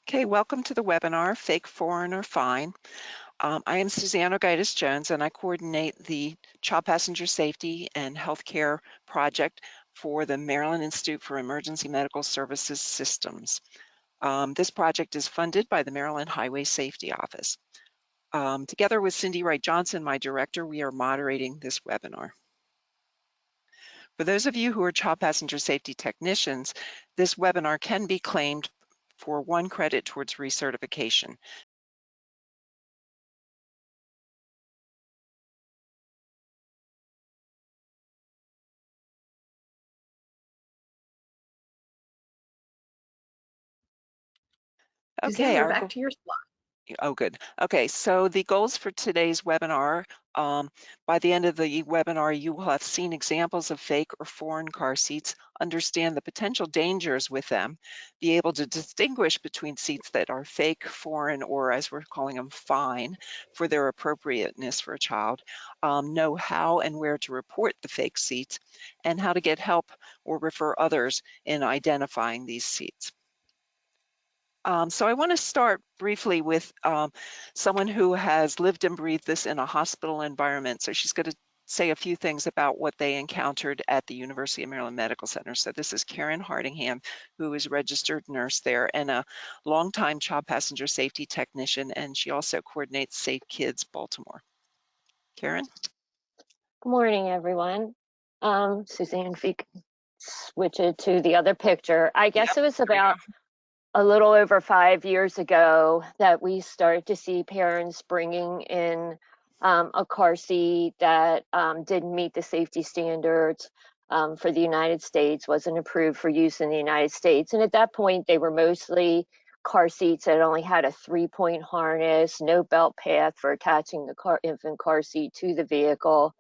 Okay, welcome to the webinar, Fake, Foreign, or Fine. I am Suzanne Ogaitis-Jones, and I coordinate the Child Passenger Safety and Healthcare Project for the Maryland Institute for Emergency Medical Services Systems. This project is funded by the Maryland Highway Safety Office. Together with Cindy Wright-Johnson, my director, we are moderating this webinar. For those of you who are child passenger safety technicians, this webinar can be claimed for 1 credit towards recertification. Suzanne, we're back to your slide. Oh, good. Okay, so the goals for today's webinar, by the end of the webinar, you will have seen examples of fake or foreign car seats, understand the potential dangers with them, be able to distinguish between seats that are fake, foreign, or as we're calling them, fine, for their appropriateness for a child, know how and where to report the fake seats, and how to get help or refer others in identifying these seats. So I want to start briefly with someone who has lived and breathed this in a hospital environment. So she's going to say a few things about what they encountered at the University of Maryland Medical Center. So this is Karen Hardingham, who is a registered nurse there and a longtime child passenger safety technician, and she also coordinates Safe Kids Baltimore. Karen? Good morning, everyone. Suzanne, if you can switch it to the other picture. I guess it was about a little over 5 years ago that we started to see parents bringing in a car seat that didn't meet the safety standards for the United States, wasn't approved for use in the United States. And at that point, they were mostly car seats that only had a 3-point harness, no belt path for attaching the infant car seat to the vehicle.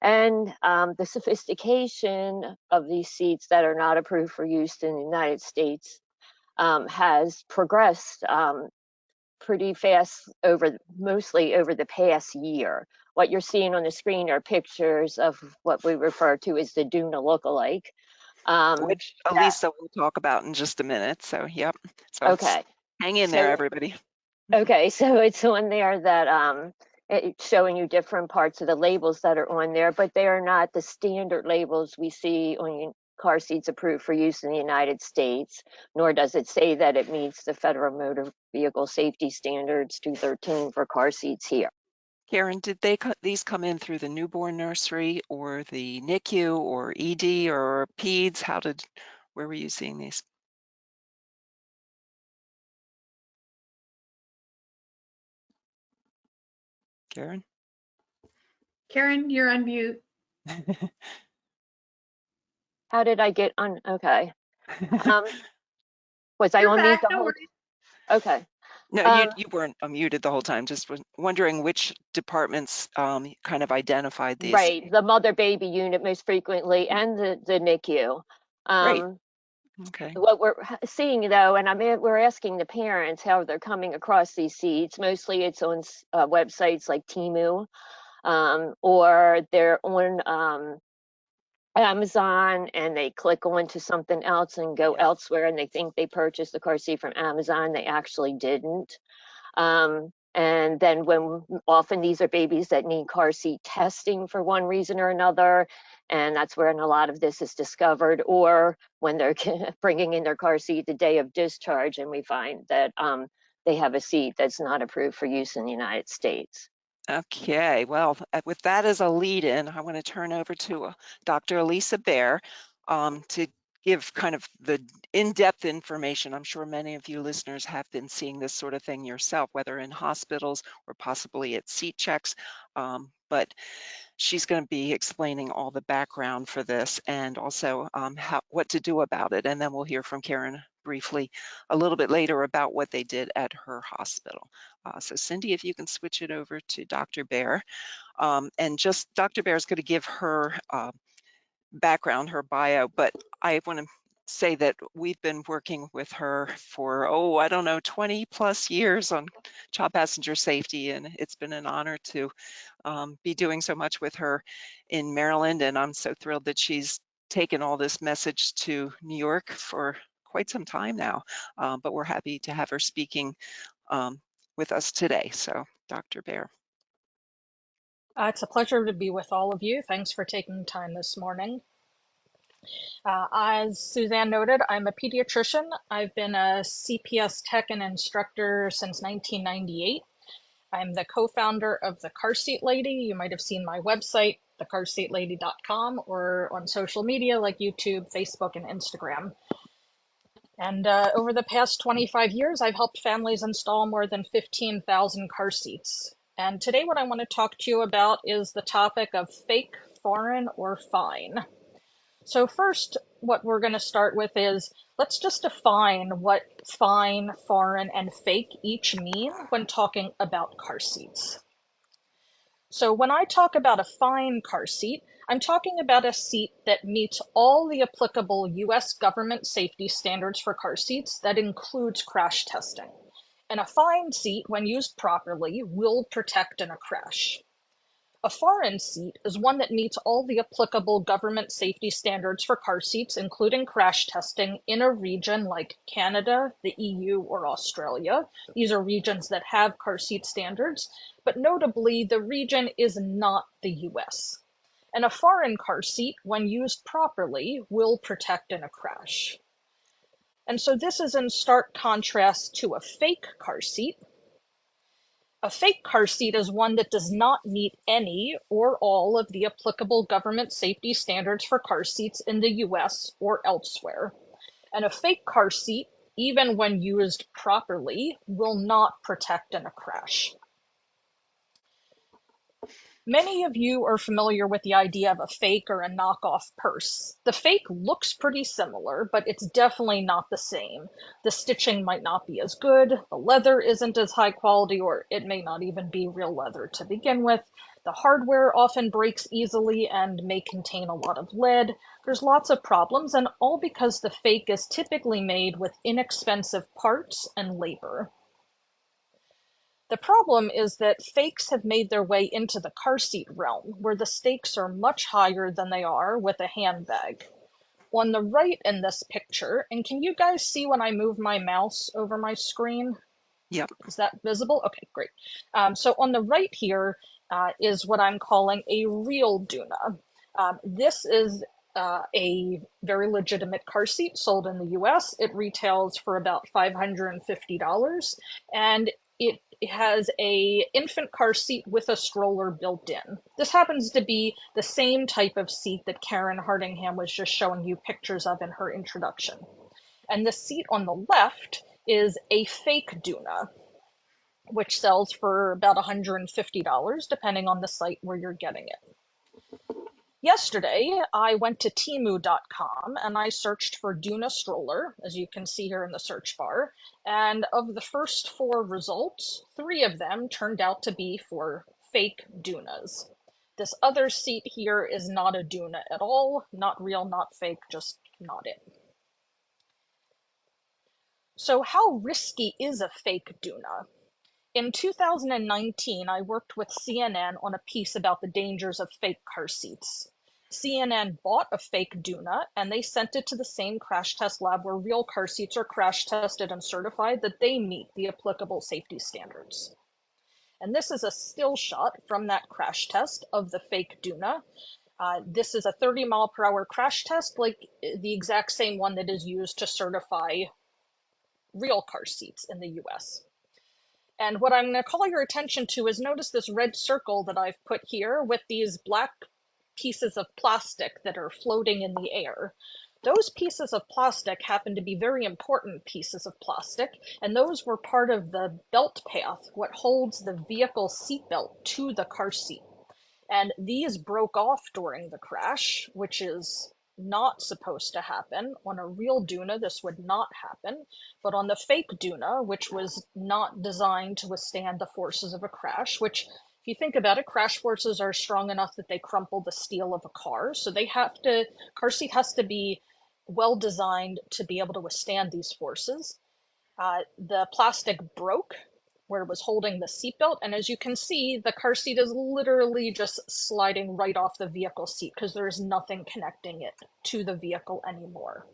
And the sophistication of these seats that are not approved for use in the United States has progressed pretty fast mostly over the past year. What you're seeing on the screen are pictures of what we refer to as the Duna lookalike. Which Alisa will talk about in just a minute. So, yep. So okay. Hang in there, everybody. Okay, so it's on there that it's showing you different parts of the labels that are on there, but they are not the standard labels we see on car seats approved for use in the United States, nor does it say that it meets the Federal Motor Vehicle Safety Standards 213 for car seats here. Karen, did these come in through the newborn nursery or the NICU or ED or PEDS? Where were you seeing these? Karen? Karen, you're on mute. How did I get on? Okay. Was I You're on back, mute the no whole? worries. Okay. No, you weren't muted the whole time. Just wondering which departments kind of identified these. Right, the mother baby unit most frequently, and the NICU. Great. Okay. What we're seeing though, and we're asking the parents how they're coming across these seats. Mostly it's on websites like Temu, or they're on Amazon, and they click onto something else and go elsewhere, and they think they purchased the car seat from Amazon. They actually didn't. And then often these are babies that need car seat testing for one reason or another, and that's where a lot of this is discovered, or when they're bringing in their car seat the day of discharge and we find that they have a seat that's not approved for use in the United States. Okay, well, with that as a lead-in, I want to turn over to Dr. Alisa Baer to give kind of the in-depth information. I'm sure many of you listeners have been seeing this sort of thing yourself, whether in hospitals or possibly at seat checks, but she's going to be explaining all the background for this and also what to do about it. And then we'll hear from Karen briefly a little bit later about what they did at her hospital. So Cindy, if you can switch it over to Dr. Baer. And just Dr. Baer is going to give her background, her bio, but I want to say that we've been working with her for, I don't know, 20 plus years on child passenger safety, and it's been an honor to be doing so much with her in Maryland, and I'm so thrilled that she's taken all this message to New York for quite some time now, but we're happy to have her speaking with us today. So, Dr. Baer. It's a pleasure to be with all of you. Thanks for taking time this morning. As Suzanne noted, I'm a pediatrician. I've been a CPS tech and instructor since 1998. I'm the co-founder of the Car Seat Lady. You might have seen my website, thecarseatlady.com, or on social media like YouTube, Facebook, and Instagram. And over the past 25 years, I've helped families install more than 15,000 car seats. And today what I want to talk to you about is the topic of fake, foreign, or fine. So first, what we're going to start with is, let's just define what fine, foreign, and fake each mean when talking about car seats. So when I talk about a fine car seat, I'm talking about a seat that meets all the applicable US government safety standards for car seats that includes crash testing. And a fine seat, when used properly, will protect in a crash. A foreign seat is one that meets all the applicable government safety standards for car seats, including crash testing in a region like Canada, the EU, or Australia. These are regions that have car seat standards, but notably, the region is not the US. And a foreign car seat, when used properly, will protect in a crash. And so this is in stark contrast to a fake car seat. A fake car seat is one that does not meet any or all of the applicable government safety standards for car seats in the US or elsewhere. And a fake car seat, even when used properly, will not protect in a crash. Many of you are familiar with the idea of a fake or a knockoff purse. The fake looks pretty similar, but it's definitely not the same. The stitching might not be as good, the leather isn't as high quality, or it may not even be real leather to begin with. The hardware often breaks easily and may contain a lot of lead. There's lots of problems, and all because the fake is typically made with inexpensive parts and labor. The problem is that fakes have made their way into the car seat realm, where the stakes are much higher than they are with a handbag. On the right in this picture, and can you guys see when I move my mouse over my screen? Yep. Is that visible? Okay, great. So on the right here is what I'm calling a real Doona. This is a very legitimate car seat sold in the US. It retails for about $550, and it has a infant car seat with a stroller built in. This happens to be the same type of seat that Karen Hardingham was just showing you pictures of in her introduction. And the seat on the left is a fake Doona, which sells for about $150, depending on the site where you're getting it. Yesterday, I went to Temu.com and I searched for Doona stroller, as you can see here in the search bar. And of the first 4 results, 3 of them turned out to be for fake Doonas. This other seat here is not a Doona at all, not real, not fake, just not it. So how risky is a fake Doona? In 2019, I worked with CNN on a piece about the dangers of fake car seats. CNN bought a fake Doona and they sent it to the same crash test lab where real car seats are crash tested and certified that they meet the applicable safety standards. And this is a still shot from that crash test of the fake Doona. This is a 30-mile-per-hour crash test, like the exact same one that is used to certify real car seats in the US. And what I'm going to call your attention to is notice this red circle that I've put here with these black pieces of plastic that are floating in the air. Those pieces of plastic happen to be very important pieces of plastic, and those were part of the belt path, what holds the vehicle seatbelt to the car seat. And these broke off during the crash, which is not supposed to happen. On a real Doona, this would not happen. But on the fake Doona, which was not designed to withstand the forces of a crash, which, if you think about it, crash forces are strong enough that they crumple the steel of a car. So car seat has to be well designed to be able to withstand these forces. The plastic broke where it was holding the seatbelt, and as you can see, the car seat is literally just sliding right off the vehicle seat because there is nothing connecting it to the vehicle anymore.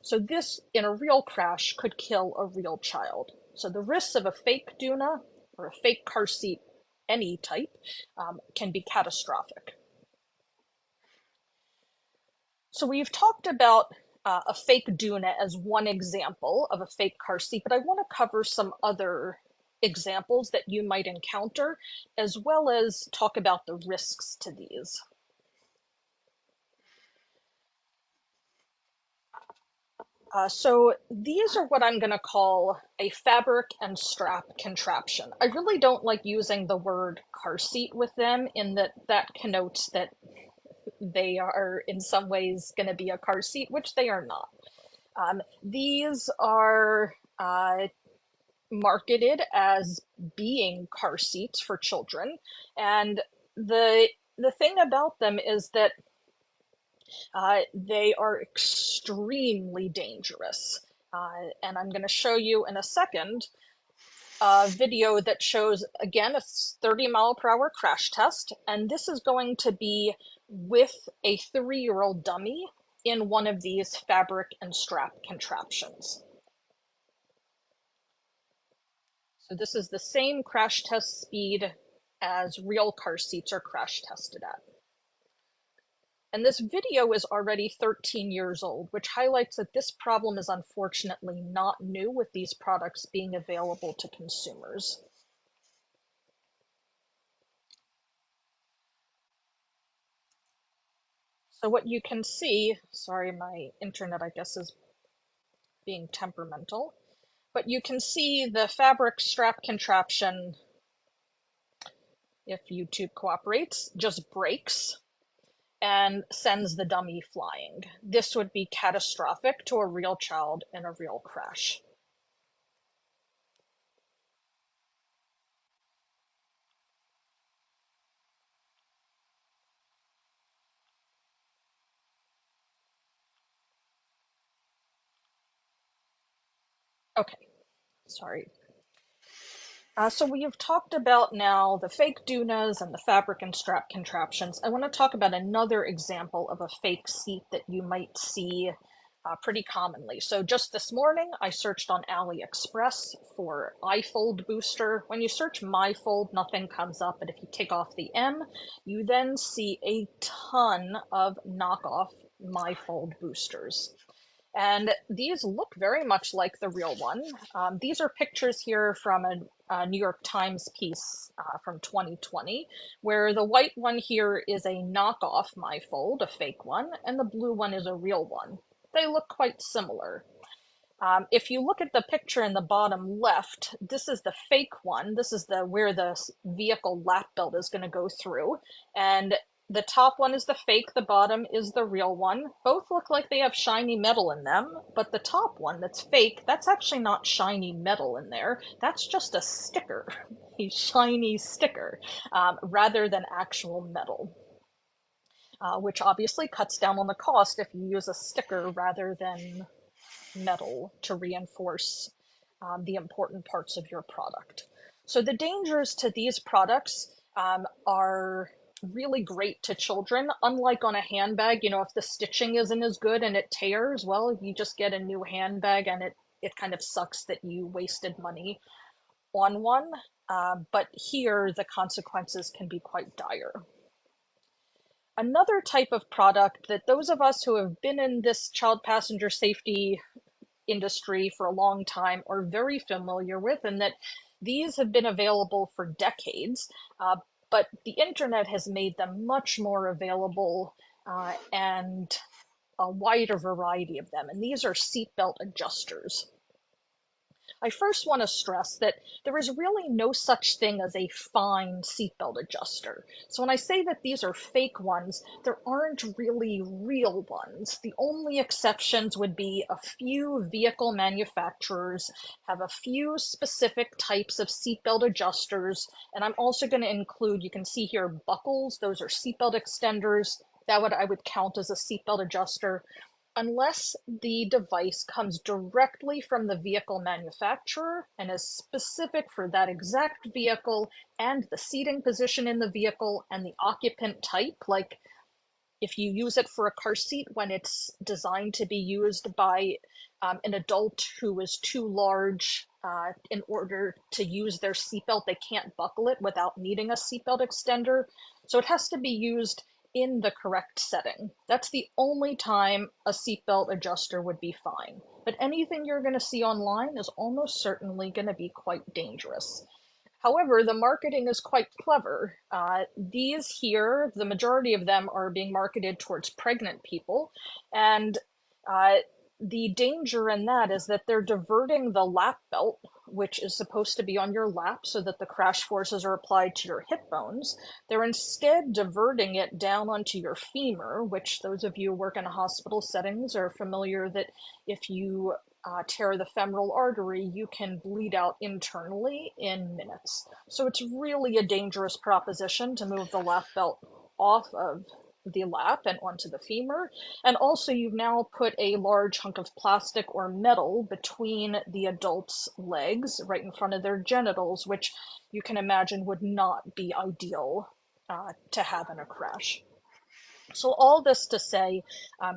So this, in a real crash, could kill a real child. So the risks of a fake Duna or a fake car seat, any type, can be catastrophic. So we've talked about a fake Duna as one example of a fake car seat, but I want to cover some other examples that you might encounter, as well as talk about the risks to these. So these are what I'm going to call a fabric and strap contraption. I really don't like using the word car seat with them, in that that connotes that they are in some ways going to be a car seat, which they are not. These are marketed as being car seats for children, and the thing about them is that they are extremely dangerous. And I'm going to show you in a second a video that shows, again, a 30-mile-per-hour crash test. And this is going to be with a 3-year-old dummy in one of these fabric and strap contraptions. So this is the same crash test speed as real car seats are crash tested at. And this video is already 13 years old, which highlights that this problem is unfortunately not new with these products being available to consumers. So what you can see, sorry, my internet, I guess, is being temperamental, but you can see the fabric strap contraption, if YouTube cooperates, just breaks and sends the dummy flying. This would be catastrophic to a real child in a real crash. Okay, sorry. So we have talked about now the fake Dunas and the fabric and strap contraptions. I want to talk about another example of a fake seat that you might see pretty commonly. So just this morning, I searched on AliExpress for iFold booster. When you search MyFold, nothing comes up, but if you take off the M, you then see a ton of knockoff MyFold boosters. And these look very much like the real one. These are pictures here from a New York Times piece from 2020, where the white one here is a knockoff MyFold, a fake one, and the blue one is a real one. They look quite similar. If you look at the picture in the bottom left, this is the fake one. This is where the vehicle lap belt is going to go through. And the top one is the fake, the bottom is the real one. Both look like they have shiny metal in them, but the top one that's fake, that's actually not shiny metal in there. That's just a sticker, a shiny sticker, rather than actual metal, which obviously cuts down on the cost if you use a sticker rather than metal to reinforce the important parts of your product. So the dangers to these products are really great to children. Unlike on a handbag, if the stitching isn't as good and it tears, well, you just get a new handbag, and it kind of sucks that you wasted money on one. But here, the consequences can be quite dire. Another type of product that those of us who have been in this child passenger safety industry for a long time are very familiar with, and that these have been available for decades, but the internet has made them much more available, and a wider variety of them. And these are seatbelt adjusters. I first want to stress that there is really no such thing as a fine seatbelt adjuster. So when I say that these are fake ones, there aren't really real ones. The only exceptions would be a few vehicle manufacturers have a few specific types of seatbelt adjusters. And I'm also going to include, you can see here, buckles. Those are seatbelt extenders. That I would count as a seatbelt adjuster, unless the device comes directly from the vehicle manufacturer and is specific for that exact vehicle and the seating position in the vehicle and the occupant type, like if you use it for a car seat when it's designed to be used by an adult who is too large in order to use their seatbelt, they can't buckle it without needing a seatbelt extender. So it has to be used in the correct setting. That's the only time a seatbelt adjuster would be fine. But anything you're going to see online is almost certainly going to be quite dangerous. However, the marketing is quite clever. These here, the majority of them are being marketed towards pregnant people, and the danger in that is that they're diverting the lap belt, which is supposed to be on your lap so that the crash forces are applied to your hip bones. They're instead diverting it down onto your femur, which those of you who work in hospital settings are familiar that if you tear the femoral artery, you can bleed out internally in minutes. So it's really a dangerous proposition to move the lap belt off of the lap and onto the femur. And also you've now put a large hunk of plastic or metal between the adult's legs, right in front of their genitals, which you can imagine would not be ideal to have in a crash. So all this to say,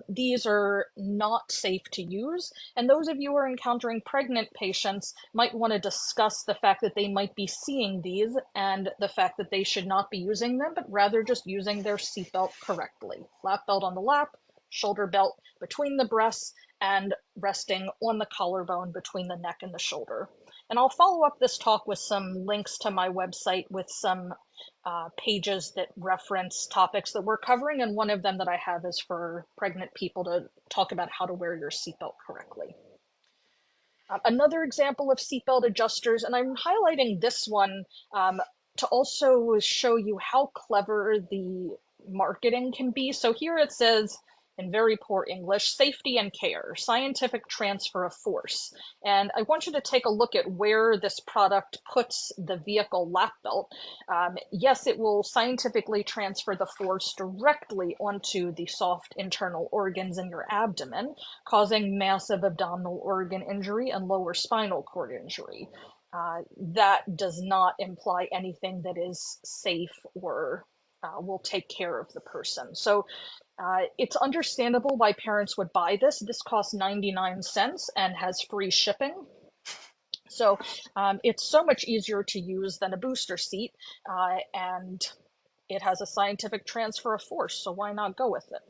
these are not safe to use, and those of you who are encountering pregnant patients might want to discuss the fact that they might be seeing these and the fact that they should not be using them, but rather just using their seatbelt correctly. Lap belt on the lap, shoulder belt between the breasts, and resting on the collarbone between the neck and the shoulder. And I'll follow up this talk with some links to my website with some pages that reference topics that we're covering, and one of them that I have is for pregnant people to talk about how to wear your seatbelt correctly. Another example of seatbelt adjusters, and I'm highlighting this one to also show you how clever the marketing can be. So here it says, in very poor English, safety and care, scientific transfer of force. And I want you to take a look at where this product puts the vehicle lap belt. Yes, it will scientifically transfer the force directly onto the soft internal organs in your abdomen, causing massive abdominal organ injury and lower spinal cord injury. That does not imply anything that is safe or will take care of the person. So it's understandable why parents would buy this. This costs 99 cents and has free shipping. So it's so much easier to use than a booster seat, and it has a scientific transfer of force, so why not go with it?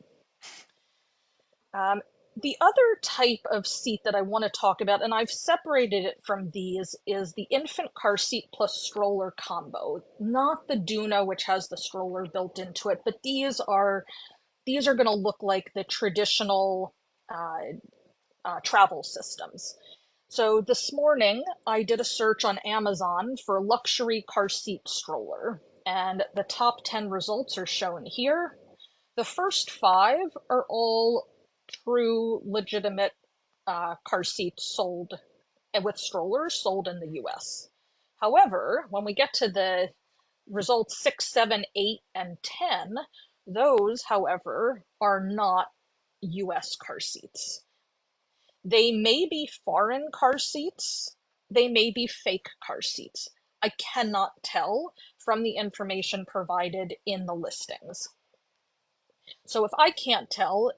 The other type of seat that I want to talk about, and I've separated it from these, is the infant car seat plus stroller combo. Not the Duna, which has the stroller built into it, but these are going to look like the traditional travel systems. So this morning, I did a search on Amazon for luxury car seat stroller, and the top 10 results are shown here. The first 5 are all true, legitimate car seats sold with strollers sold in the US. However, when we get to the results 6, 7, 8, and 10, those, however, are not US car seats. They may be foreign car seats, they may be fake car seats. I cannot tell from the information provided in the listings. So if I can't tell,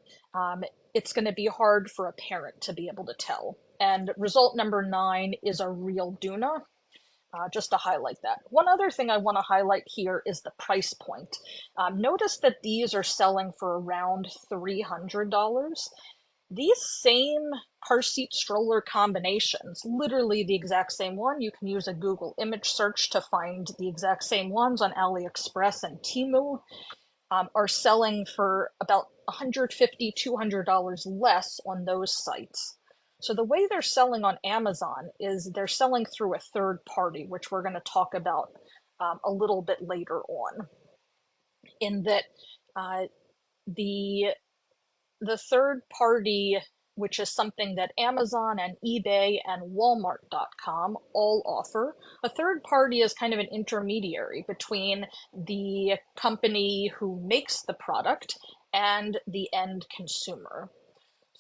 it's going to be hard for a parent to be able to tell. And result number 9 is a real Duna, just to highlight that. One other thing I want to highlight here is the price point. Notice that these are selling for around $300. These same car seat stroller combinations, literally the exact same one, you can use a Google image search to find the exact same ones on AliExpress and Temu, are selling for about $150, $200 less on those sites. So the way they're selling on Amazon is they're selling through a third party, which we're going to talk about a little bit later on, in that the third party, which is something that Amazon and eBay and Walmart.com all offer. A third party is kind of an intermediary between the company who makes the product and the end consumer.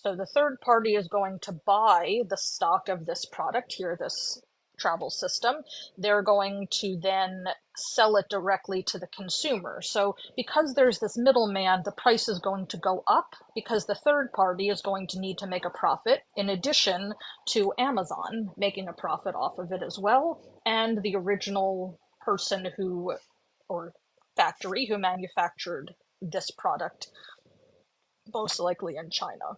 So the third party is going to buy the stock of this product here, this travel system, they're going to then sell it directly to the consumer. So because there's this middleman, the price is going to go up because the third party is going to need to make a profit, in addition to Amazon making a profit off of it as well, and the original person who, or factory who manufactured this product, most likely in China.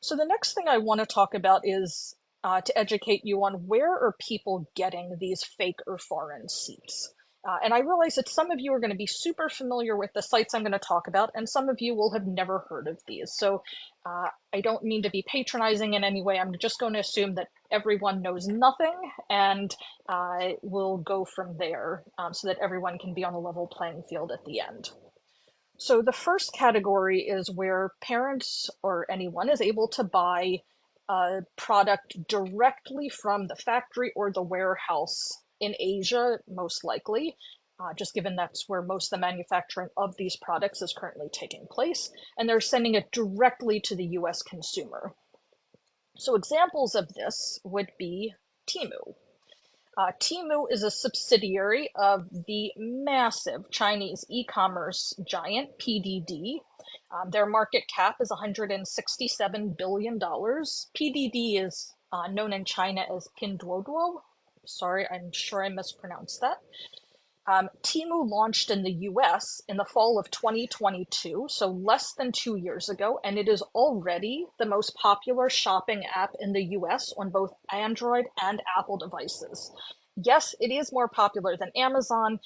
So the next thing I want to talk about is to educate you on where are people getting these fake or foreign seats. And I realize that some of you are going to be super familiar with the sites I'm going to talk about, and some of you will have never heard of these. So I don't mean to be patronizing in any way. I'm just going to assume that everyone knows nothing, and we'll go from there so that everyone can be on a level playing field at the end. So the first category is where parents or anyone is able to buy a product directly from the factory or the warehouse in Asia, most likely, just given that's where most of the manufacturing of these products is currently taking place, and they're sending it directly to the US consumer. So examples of this would be Temu. Temu is a subsidiary of the massive Chinese e-commerce giant PDD. Their market cap is $167 billion. PDD is known in China as Pinduoduo. Sorry, I'm sure I mispronounced that. Temu launched in the US in the fall of 2022, so less than 2 years ago, and it is already the most popular shopping app in the US on both Android and Apple devices. Yes, it is more popular than Amazon,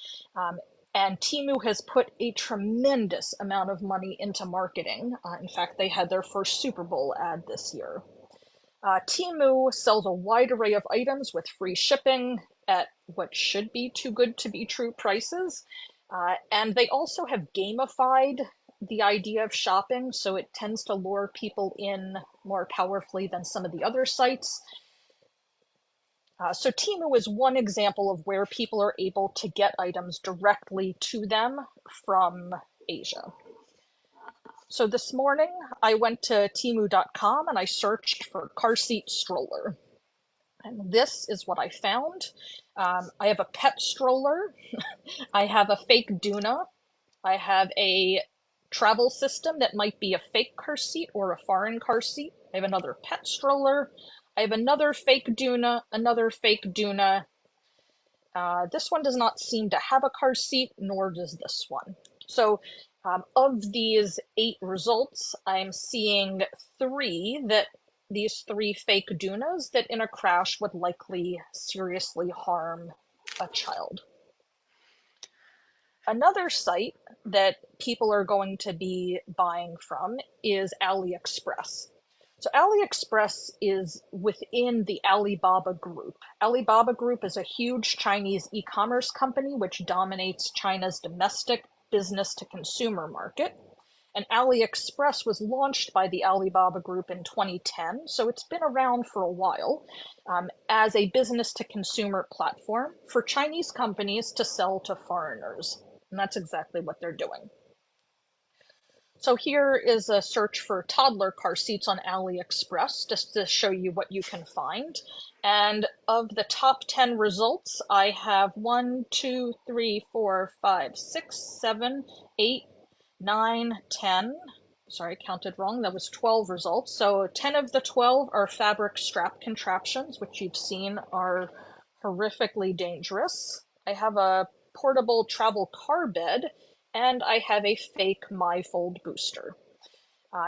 and Temu has put a tremendous amount of money into marketing. In fact, they had their first Super Bowl ad this year. Temu sells a wide array of items with free shipping at what should be too good to be true prices. And they also have gamified the idea of shopping, so it tends to lure people in more powerfully than some of the other sites. So Temu is one example of where people are able to get items directly to them from Asia. So this morning I went to Temu.com and I searched for car seat stroller. And this is what I found. I have a pet stroller. I have a fake Duna. I have a travel system that might be a fake car seat or a foreign car seat. I have another pet stroller. I have another fake Duna, another fake Duna. This one does not seem to have a car seat, nor does this one. So of these 8 results, I'm seeing 3 that these 3 fake Dunas that in a crash would likely seriously harm a child. Another site that people are going to be buying from is AliExpress. So AliExpress is within the Alibaba Group. Alibaba Group is a huge Chinese e-commerce company which dominates China's domestic business-to-consumer market. And AliExpress was launched by the Alibaba Group in 2010, so it's been around for a while as a business-to-consumer platform for Chinese companies to sell to foreigners. And that's exactly what they're doing. So here is a search for toddler car seats on AliExpress, just to show you what you can find. And of the top 10 results, I have 1, 2, 3, 4, 5, 6, 7, 8, 9, 10. Sorry, I counted wrong. That was 12 results. So 10 of the 12 are fabric strap contraptions, which you've seen are horrifically dangerous. I have a portable travel car bed, and I have a fake MyFold booster.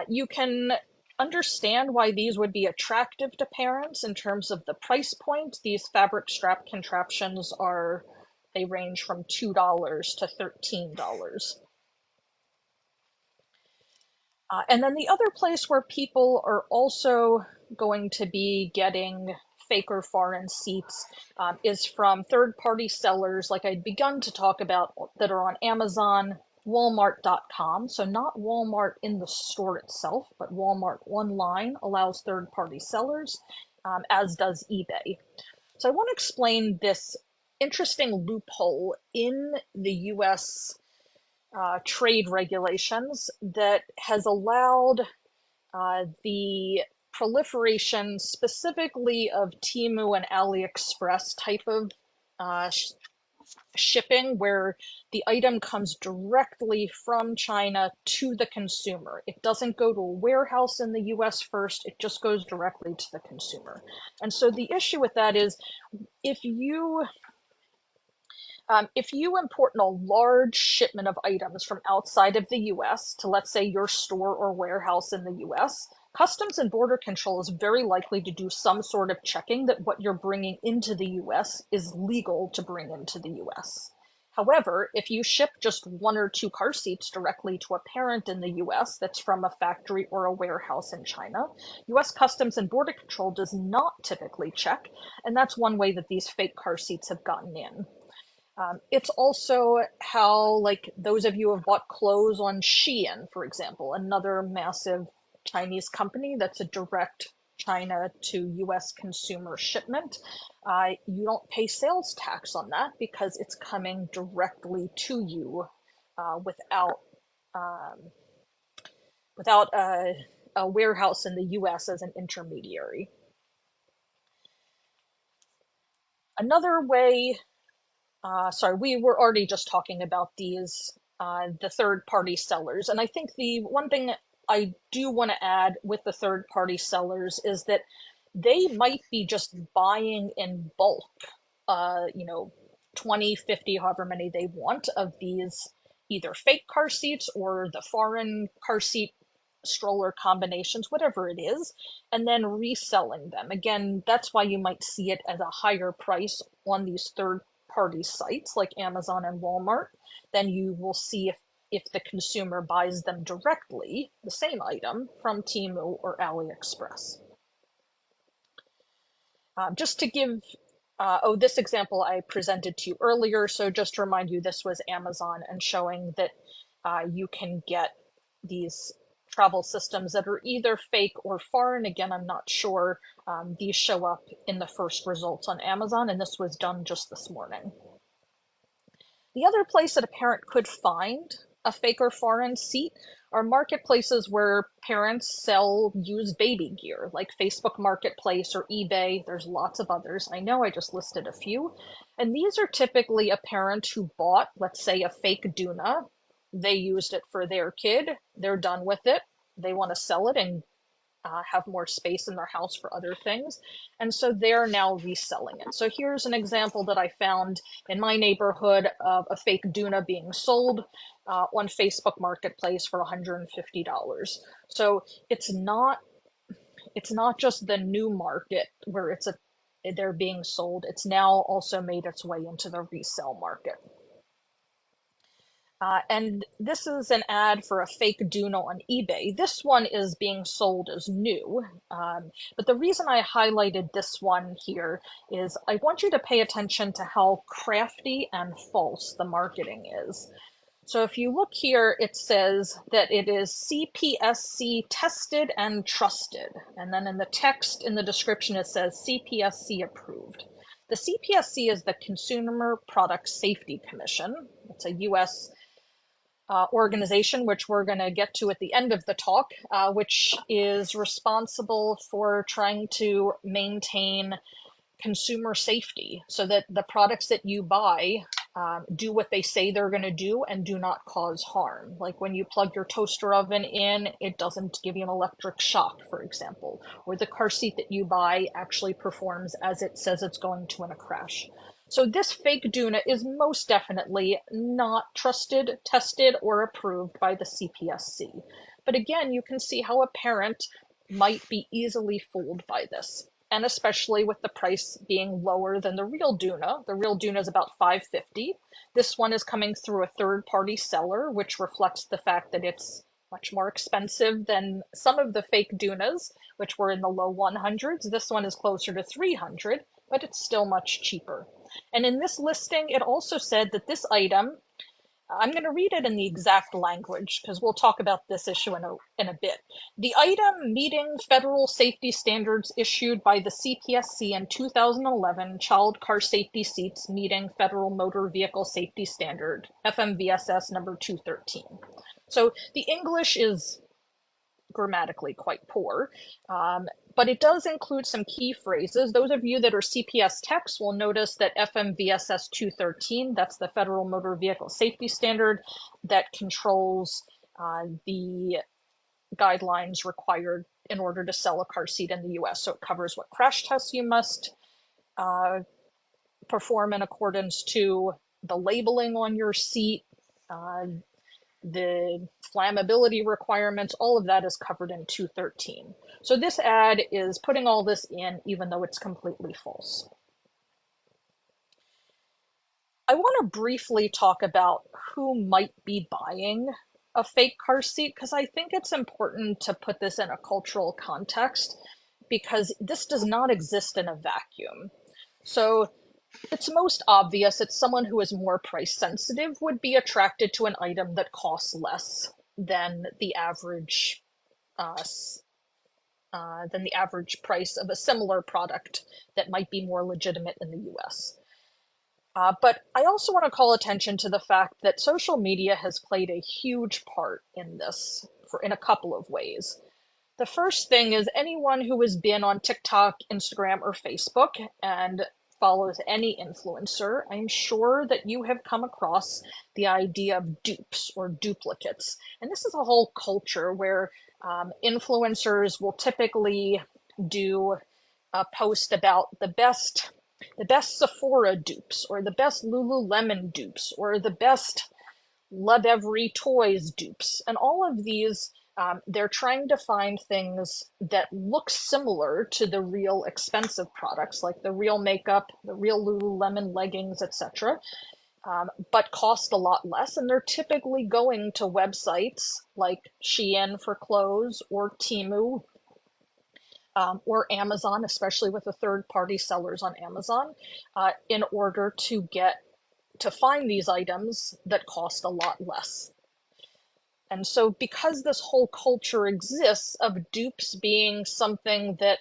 You can understand why these would be attractive to parents in terms of the price point. These fabric strap contraptions they range from $2 to $13. And then the other place where people are also going to be getting fake or foreign seats is from third-party sellers like I'd begun to talk about that are on Amazon, Walmart.com. So not Walmart in the store itself, but Walmart online allows third-party sellers, as does eBay. So I want to explain this interesting loophole in the US trade regulations that has allowed the proliferation specifically of Temu and AliExpress type of shipping where the item comes directly from China to the consumer. It doesn't go to a warehouse in the US first, it just goes directly to the consumer. And so the issue with that is if you import a large shipment of items from outside of the US to, let's say, your store or warehouse in the US, Customs and Border Control is very likely to do some sort of checking that what you're bringing into the US is legal to bring into the US. However, if you ship just 1 or 2 car seats directly to a parent in the US that's from a factory or a warehouse in China, US Customs and Border Control does not typically check, and that's one way that these fake car seats have gotten in. It's also how, like, those of you who have bought clothes on Shein, for example, another massive Chinese company that's a direct China to US consumer shipment. You don't pay sales tax on that because it's coming directly to you without a warehouse in the US as an intermediary. Another way sorry, we were already just talking about these, the third-party sellers. And I think the one thing I do want to add with the third-party sellers is that they might be just buying in bulk, 20, 50, however many they want of these either fake car seats or the foreign car seat stroller combinations, whatever it is, and then reselling them. Again, that's why you might see it at a higher price on these third-party sites like Amazon and Walmart than you will see if the consumer buys them directly, the same item, from Temu or AliExpress. Just to give, this example I presented to you earlier, so just to remind you, this was Amazon and showing that you can get these travel systems that are either fake or foreign. Again, I'm not sure. These show up in the first results on Amazon, and this was done just this morning. The other place that a parent could find a fake or foreign seat are marketplaces where parents sell used baby gear, like Facebook Marketplace or eBay. There's lots of others. I know I just listed a few. And these are typically a parent who bought, let's say, a fake Duna. They used it for their kid. They're done with it. They want to sell it and have more space in their house for other things. And so they're now reselling it. So here's an example that I found in my neighborhood of a fake Duna being sold on Facebook Marketplace for $150. So it's not just the new market where they're being sold. It's now also made its way into the resale market. And this is an ad for a fake Duna on eBay. This one is being sold as new. But the reason I highlighted this one here is I want you to pay attention to how crafty and false the marketing is. So if you look here, it says that it is CPSC tested and trusted. And then in the text, in the description, it says CPSC approved. The CPSC is the Consumer Product Safety Commission. It's a U.S. Organization, which we're going to get to at the end of the talk, which is responsible for trying to maintain consumer safety so that the products that you buy do what they say they're going to do and do not cause harm. Like when you plug your toaster oven in, it doesn't give you an electric shock, for example, or the car seat that you buy actually performs as it says it's going to in a crash. So this fake Duna is most definitely not trusted, tested, or approved by the CPSC. But again, you can see how a parent might be easily fooled by this, and especially with the price being lower than the real Duna. The real Duna is about $5.50. This one is coming through a third-party seller, which reflects the fact that it's much more expensive than some of the fake Dunas, which were in the low 100s. This one is closer to 300, but it's still much cheaper. And in this listing, it also said that this item, I'm going to read it in the exact language because we'll talk about this issue in a bit. The item meeting federal safety standards issued by the CPSC in 2011, child car safety seats meeting federal motor vehicle safety standard, FMVSS number 213. So the English is grammatically quite poor. But it does include some key phrases. Those of you that are CPS techs will notice that FMVSS 213, that's the Federal Motor Vehicle Safety Standard that controls the guidelines required in order to sell a car seat in the US. So it covers what crash tests you must perform in accordance to, the labeling on your seat, the flammability requirements, all of that is covered in 213. So this ad is putting all this in, even though it's completely false. I want to briefly talk about who might be buying a fake car seat, because I think it's important to put this in a cultural context, because this does not exist in a vacuum. So it's most obvious it's someone who is more price sensitive would be attracted to an item that costs less than the average price of a similar product that might be more legitimate in the US. But I also want to call attention to the fact that social media has played a huge part in this in a couple of ways. The first thing is anyone who has been on TikTok, Instagram, or Facebook and follows any influencer, I'm sure that you have come across the idea of dupes or duplicates. And this is a whole culture where influencers will typically do a post about the best Sephora dupes, or the best Lululemon dupes, or the best Love Every Toys dupes. And all of these, they're trying to find things that look similar to the real expensive products, like the real makeup, the real Lululemon leggings, etc., but cost a lot less. And they're typically going to websites like Shein for clothes, or Temu, or Amazon, especially with the third-party sellers on Amazon, in order to find these items that cost a lot less. And so because this whole culture exists of dupes being something that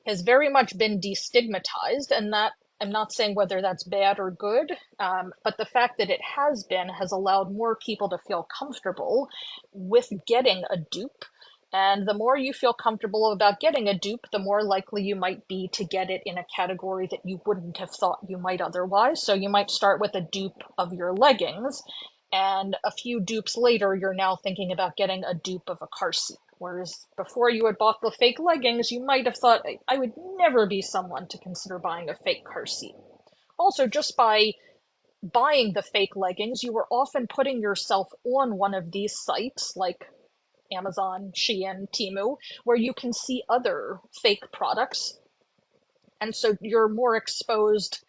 has very much been destigmatized, and that I'm not saying whether that's bad or good, but the fact that it has allowed more people to feel comfortable with getting a dupe. And the more you feel comfortable about getting a dupe, the more likely you might be to get it in a category that you wouldn't have thought you might otherwise. So you might start with a dupe of your leggings, and a few dupes later, you're now thinking about getting a dupe of a car seat. Whereas before you had bought the fake leggings, you might have thought, I would never be someone to consider buying a fake car seat. Also, just by buying the fake leggings, you were often putting yourself on one of these sites like Amazon, Shein, Temu, where you can see other fake products. And so you're more exposed.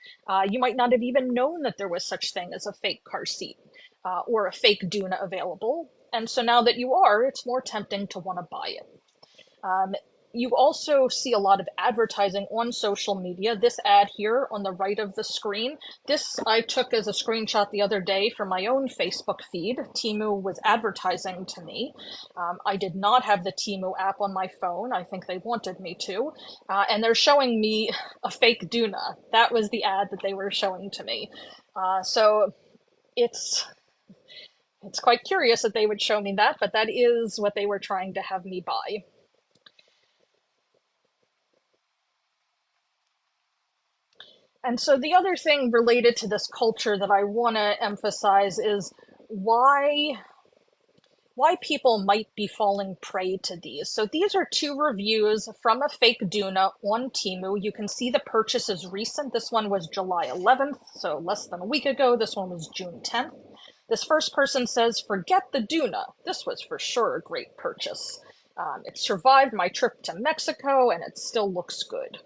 You might not have even known that there was such thing as a fake car seat or a fake Duna available. And so now that you are, it's more tempting to want to buy it. You also see a lot of advertising on social media. This ad here on the right of the screen, this I took as a screenshot the other day for my own Facebook feed. Temu was advertising to me. I did not have the Temu app on my phone. I think they wanted me to. And they're showing me a fake Duna. That was the ad that they were showing to me. So it's quite curious that they would show me that, but that is what they were trying to have me buy. And so the other thing related to this culture that I want to emphasize is why people might be falling prey to these. So these are two reviews from a fake Duna on Temu. You can see the purchase is recent. This one was July 11th, so less than a week ago. This one was June 10th. This first person says, "Forget the Duna. This was for sure a great purchase. It survived my trip to Mexico and it still looks good."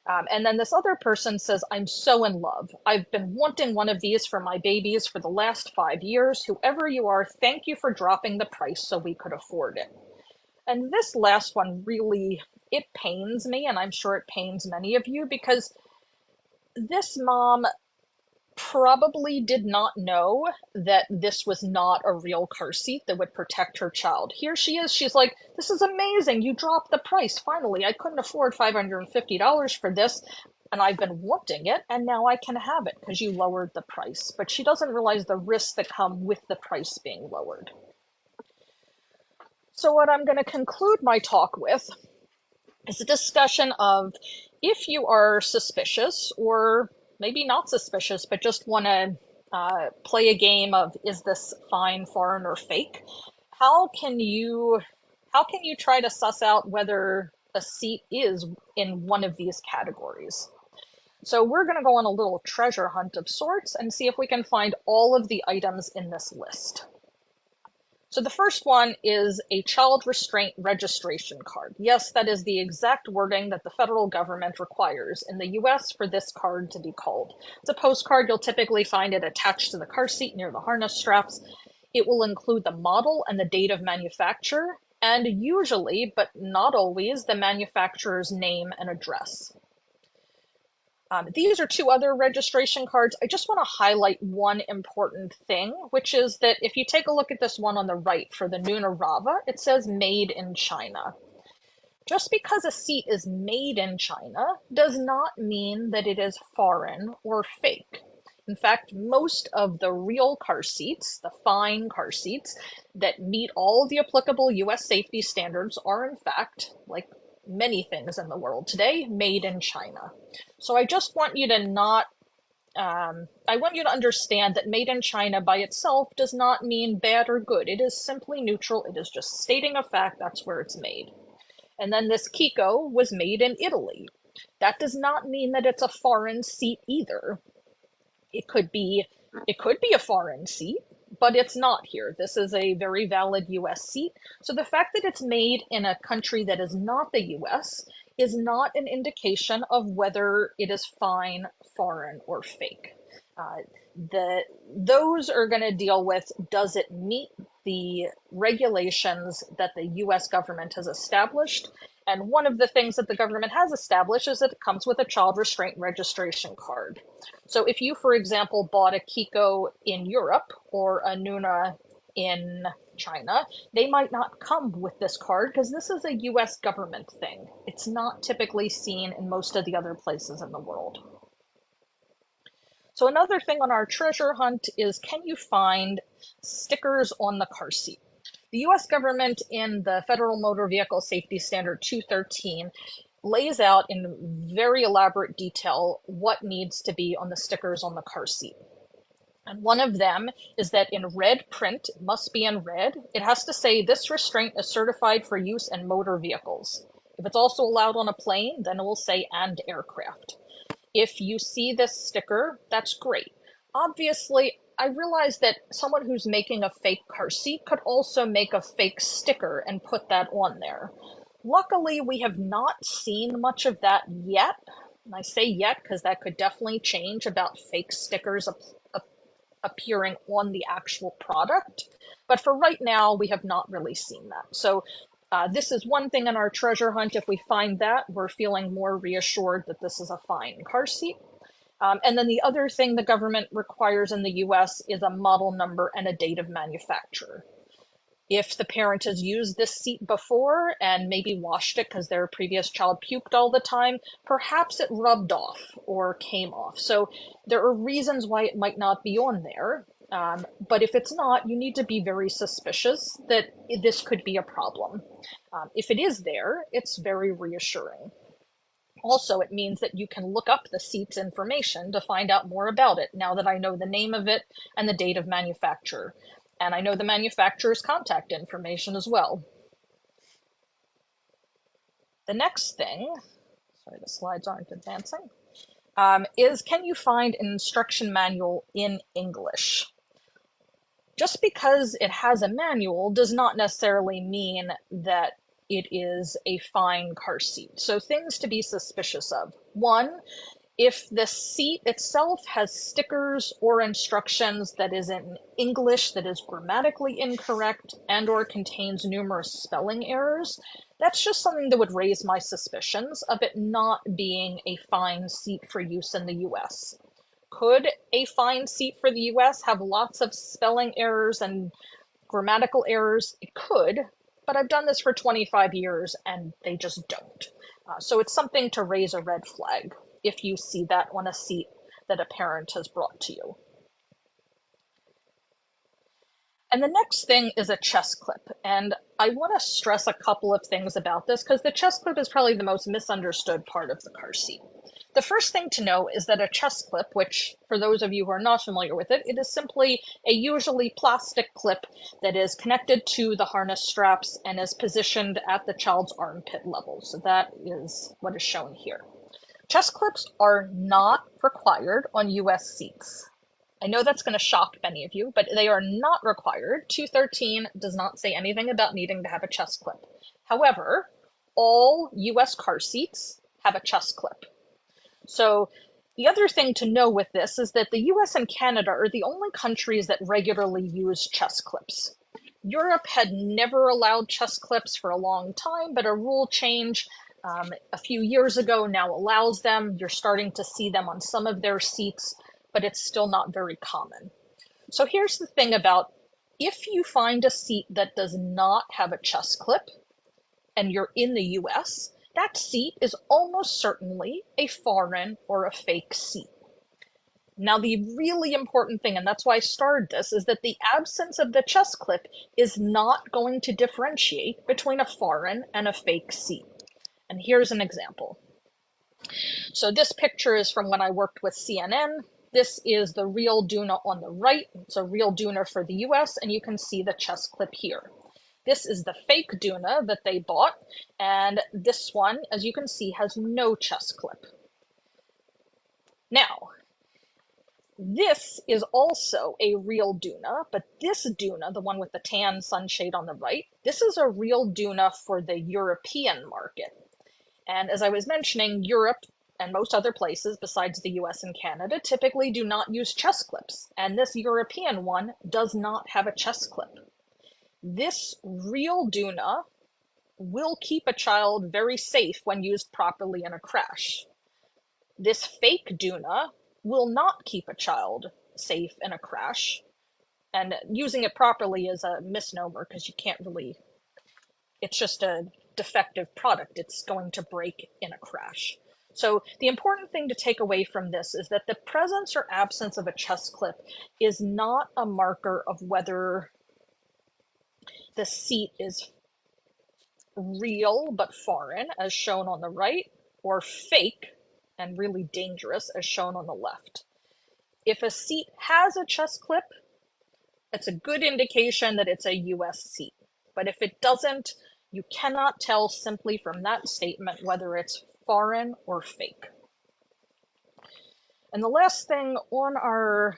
And then this other person says, "I'm so in love. I've been wanting one of these for my babies for the last 5 years. Whoever you are, thank you for dropping the price so we could afford it." And this last one really, it pains me, and I'm sure it pains many of you, because this mom probably did not know that this was not a real car seat that would protect her child. Here she is, she's like, "This is amazing, you dropped the price, finally. I couldn't afford $550 for this, and I've been wanting it, and now I can have it because you lowered the price." But she doesn't realize the risks that come with the price being lowered. So what I'm going to conclude my talk with is a discussion of if you are suspicious or maybe not suspicious, but just want to play a game of is this fine, foreign, or fake? How can you try to suss out whether a seat is in one of these categories? So we're going to go on a little treasure hunt of sorts and see if we can find all of the items in this list. So the first one is a child restraint registration card. Yes, that is the exact wording that the federal government requires in the US for this card to be called. It's a postcard. You'll typically find it attached to the car seat near the harness straps. It will include the model and the date of manufacture, and usually, but not always, the manufacturer's name and address. These are two other registration cards. I just want to highlight one important thing, which is that if you take a look at this one on the right for the Nuna Rava, it says made in China. Just because a seat is made in China does not mean that it is foreign or fake. In fact, most of the real car seats, the fine car seats that meet all the applicable US safety standards are in fact, like many things in the world today, made in China. So I just want you to I want you to understand that made in China by itself does not mean bad or good. It is simply neutral. It is just stating a fact. That's where it's made. And then this Kiko was made in Italy. That does not mean that it's a foreign seat either. It could be a foreign seat, but it's not here. This is a very valid US seat. So the fact that it's made in a country that is not the US is not an indication of whether it is fine, foreign, or fake. Those are going to deal with, does it meet the regulations that the US government has established? And one of the things that the government has established is that it comes with a child restraint registration card. So if you, for example, bought a Kiko in Europe or a Nuna in China, they might not come with this card because this is a US government thing. It's not typically seen in most of the other places in the world. So another thing on our treasure hunt is, can you find stickers on the car seat? The US government in the Federal Motor Vehicle Safety Standard 213 lays out in very elaborate detail what needs to be on the stickers on the car seat. And one of them is that in red print, it must be in red, it has to say this restraint is certified for use in motor vehicles. If it's also allowed on a plane, then it will say and aircraft. If you see this sticker, that's great. Obviously, I realize that someone who's making a fake car seat could also make a fake sticker and put that on there. Luckily, we have not seen much of that yet. And I say yet because that could definitely change about fake stickers appearing on the actual product. But for right now, we have not really seen that. So this is one thing in our treasure hunt. If we find that, we're feeling more reassured that this is a fine car seat. And then the other thing the government requires in the US is a model number and a date of manufacture. If the parent has used this seat before and maybe washed it because their previous child puked all the time, perhaps it rubbed off or came off. So there are reasons why it might not be on there. But if it's not, you need to be very suspicious that this could be a problem. If it is there, it's very reassuring. Also, it means that you can look up the seat's information to find out more about it now that I know the name of it and the date of manufacture. And I know the manufacturer's contact information as well. The next thing, sorry, the slides aren't advancing, is can you find an instruction manual in English? Just because it has a manual does not necessarily mean that it is a fine car seat. So things to be suspicious of. One, if the seat itself has stickers or instructions that is in English that is grammatically incorrect and or contains numerous spelling errors, that's just something that would raise my suspicions of it not being a fine seat for use in the US. Could a fine seat for the US have lots of spelling errors and grammatical errors? It could, but I've done this for 25 years and they just don't. So it's something to raise a red flag if you see that on a seat that a parent has brought to you. And the next thing is a chest clip. And I want to stress a couple of things about this because the chest clip is probably the most misunderstood part of the car seat. The first thing to know is that a chest clip, which for those of you who are not familiar with it, it is simply a usually plastic clip that is connected to the harness straps and is positioned at the child's armpit level. So that is what is shown here. Chest clips are not required on US seats. I know that's going to shock many of you, but they are not required. 213 does not say anything about needing to have a chest clip. However, all US car seats have a chest clip. So the other thing to know with this is that the US and Canada are the only countries that regularly use chest clips. Europe had never allowed chest clips for a long time, but a rule change a few years ago now allows them. You're starting to see them on some of their seats, but it's still not very common. So here's the thing about if you find a seat that does not have a chest clip and you're in the US, that seat is almost certainly a foreign or a fake seat. Now, the really important thing, and that's why I started this, is that the absence of the chest clip is not going to differentiate between a foreign and a fake seat. And here's an example. So this picture is from when I worked with CNN. This is the real Duna on the right. It's a real Duna for the US, and you can see the chest clip here. This is the fake Duna that they bought, and this one, as you can see, has no chest clip. Now, this is also a real Duna, but this Duna, the one with the tan sunshade on the right, this is a real Duna for the European market. And as I was mentioning, Europe and most other places besides the US and Canada typically do not use chest clips, and this European one does not have a chest clip. This real Duna will keep a child very safe when used properly in a crash. This fake Duna will not keep a child safe in a crash, and using it properly is a misnomer because you can't really, it's just a defective product. It's going to break in a crash. So the important thing to take away from this is that the presence or absence of a chest clip is not a marker of whether the seat is real but foreign, as shown on the right, or fake and really dangerous, as shown on the left. If a seat has a chest clip, it's a good indication that it's a US seat. But if it doesn't, you cannot tell simply from that statement whether it's foreign or fake. And the last thing on our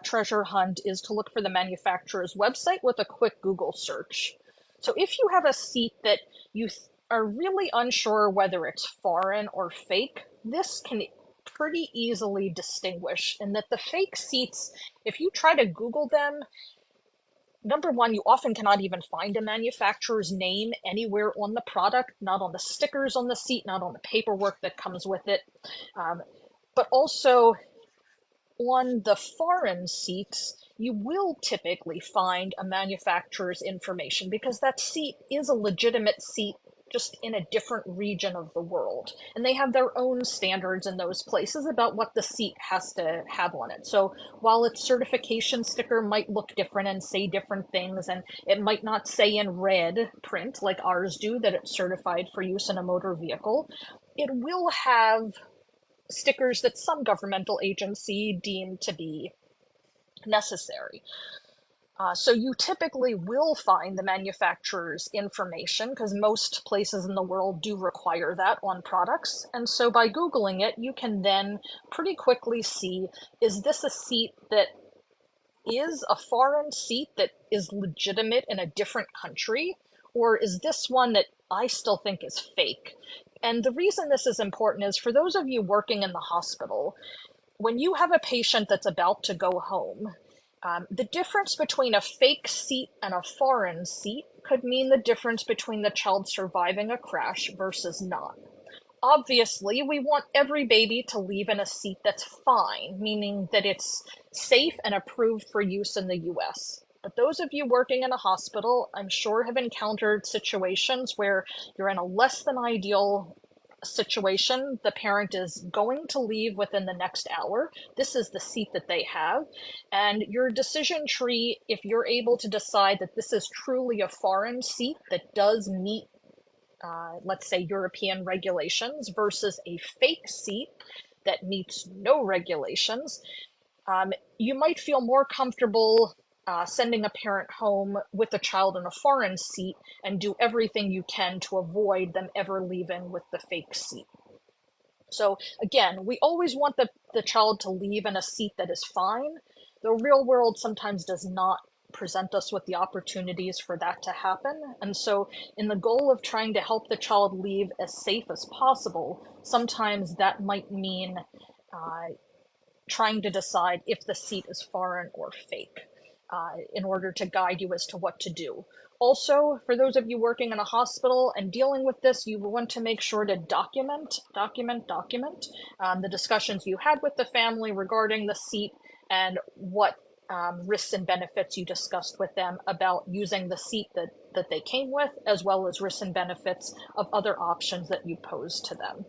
treasure hunt is to look for the manufacturer's website with a quick Google search. So if you have a seat that you are really unsure whether it's foreign or fake, this can pretty easily distinguish in that the fake seats, if you try to Google them, number one, you often cannot even find a manufacturer's name anywhere on the product, not on the stickers on the seat, not on the paperwork that comes with it. But also on the foreign seats, you will typically find a manufacturer's information because that seat is a legitimate seat just in a different region of the world. And they have their own standards in those places about what the seat has to have on it. So while its certification sticker might look different and say different things, and it might not say in red print like ours do that it's certified for use in a motor vehicle, it will have stickers that some governmental agency deemed to be necessary. So you typically will find the manufacturer's information because most places in the world do require that on products. And so by Googling it, you can then pretty quickly see, is this a seat that is a foreign seat that is legitimate in a different country? Or is this one that I still think is fake? And the reason this is important is for those of you working in the hospital, when you have a patient that's about to go home, the difference between a fake seat and a foreign seat could mean the difference between the child surviving a crash versus not. Obviously, we want every baby to leave in a seat that's fine, meaning that it's safe and approved for use in the US. But those of you working in a hospital, I'm sure have encountered situations where you're in a less than ideal situation, the parent is going to leave within the next hour. This is the seat that they have. And your decision tree, if you're able to decide that this is truly a foreign seat that does meet, let's say, European regulations versus a fake seat that meets no regulations, you might feel more comfortable sending a parent home with a child in a foreign seat and do everything you can to avoid them ever leaving with the fake seat. So again, we always want the child to leave in a seat that is fine. The real world sometimes does not present us with the opportunities for that to happen. And so in the goal of trying to help the child leave as safe as possible, sometimes that might mean trying to decide if the seat is foreign or fake in order to guide you as to what to do. Also, for those of you working in a hospital and dealing with this, you want to make sure to document the discussions you had with the family regarding the seat and what risks and benefits you discussed with them about using the seat that they came with, as well as risks and benefits of other options that you posed to them.